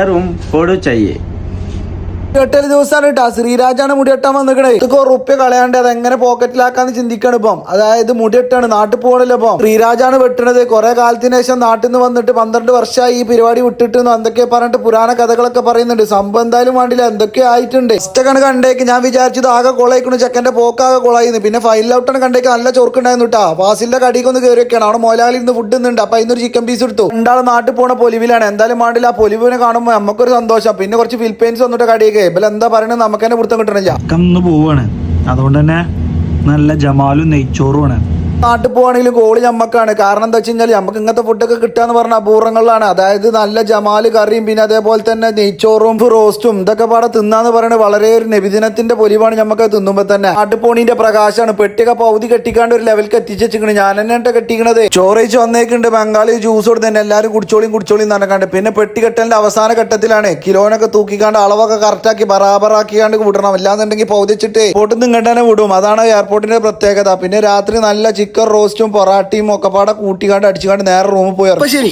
Room फोड़ो चाहिए। എട്ടേഴ് ദിവസമാണ് കേട്ടാ ശ്രീരാജാണ് മുടിയെട്ടാൻ വന്നിക്കണേ. ഇതൊക്കെ ഉറുപ്പ്യ കളയാണ്ട് അത് എങ്ങനെ പോക്കറ്റിലാക്കാന്ന് ചിന്തിക്കണം ഇപ്പം. അതായത് മുടിയെട്ടാണ്, നാട്ടിൽ പോകണില്ല ഇപ്പം. ശ്രീരാജാണ് വെട്ടണത്. കുറെ കാലത്തിന് ശേഷം നാട്ടിൽ നിന്ന് വന്നിട്ട് 12 വർഷമായി ഈ പരിപാടി വിട്ടിട്ട് എന്തൊക്കെ പറഞ്ഞിട്ട് പുരാണ കഥകളൊക്കെ പറയുന്നുണ്ട്. സംഭവം എന്തായാലും വേണ്ടില്ല, എന്തൊക്കെ ആയിട്ടുണ്ട്. ഇഷ്ടക്കാണ് കണ്ടേക്ക്. ഞാൻ വിചാരിച്ചത് ആകെ കൊളായിക്കണു, ചെക്കന്റെ പോക്കാകെ കൊളായിന്ന്. പിന്നെ ഫൈനൽ ഔട്ടാണ് കണ്ടേക്ക്, നല്ല ചൊറുക്കുണ്ടായിരുന്നു കേട്ടാ. ഫാസിലിന്റെ കടിക്ക് ഒന്ന് കയറി വെക്കണം. അവിടെ മോലാലി ഇന്ന് ഫുഡ് ഇന്നുണ്ട്. അപ്പൊ അതിനൊരു ചിക്കൻ പീസ് എടുത്തു. രണ്ടാൾ നാട്ടിൽ പോണ പൊലിവിലാണ്. എന്തായാലും വേണ്ടില്ല, ആ പൊലിവിനെ കാണുമ്പോൾ നമുക്കൊരു സന്തോഷം. പിന്നെ കുറച്ച് ഫിലിപ്പൈൻസ് വന്നിട്ട് കടിയൊക്കെ എന്താ പറയണത് നമുക്ക് തന്നെ പിടുത്തം കിട്ടണില്ല. പോവാണ്, അതുകൊണ്ട് തന്നെ നല്ല ജമാലും നെയ്ച്ചോറുമാണ്. നാട്ടിൽ പോവാണെങ്കിലും കോളി ഞമ്മക്കാണ്. കാരണം എന്താ വെച്ച് കഴിഞ്ഞാൽ നമുക്ക് ഇങ്ങനത്തെ ഫുഡൊക്കെ കിട്ടാന്ന് പറഞ്ഞ അപൂർവങ്ങളിലാണ്. അതായത് നല്ല ജമാല് കറിയും പിന്നെ അതേപോലെ തന്നെ നെയ്ച്ചോറും റോസ്റ്റും ഇതൊക്കെ പാടെ തിന്നാന്ന് പറയുന്നത് വളരെ ഒരു നബിദിനത്തിന്റെ പൊലിവാണ്. നമുക്ക് തിന്നുമ്പോ തന്നെ നാട്ടിൽ പോണീന്റെ പ്രകാശമാണ്. പെട്ടിയൊക്കെ പൗതി കെട്ടിക്കാണ്ട് ഒരു ലെവലിൽ എത്തിച്ചിരിക്കണ്. ഞാൻ തന്നെ കെട്ടിക്കണത്. ചോറയിച്ച് വന്നേക്കുണ്ട്. ബംഗാളി ജ്യൂസ് കൊടുത്ത് തന്നെ എല്ലാവരും കുടിച്ചോളിയും നടക്കാണ്ട്. പിന്നെ പെട്ടി കെട്ടലിന്റെ അവസാന ഘട്ടത്തിലാണ്. കിലോനൊക്കെ തൂക്കിക്കാണ്ട് അളവൊക്കെ കറക്റ്റാക്കി ബറാബറാക്കിക്കാണ്ട് വിടണം. അല്ലാന്നുണ്ടെങ്കിൽ പൗതിച്ചിട്ട് എയർപോർട്ടിൽ നിന്ന് ഇങ്ങോട്ട് തന്നെ വിടും. അതാണ് എയർപോർട്ടിന്റെ പ്രത്യേകത. പിന്നെ രാത്രി നല്ല ചിക്കൻ റോസ്റ്റും പൊറാട്ടയും ഒക്കെ പാടെ കൂട്ടിക്കാണ്ട് അടിച്ചുകാണ്ട് നേരെ റൂമിൽ പോയി. ശരി.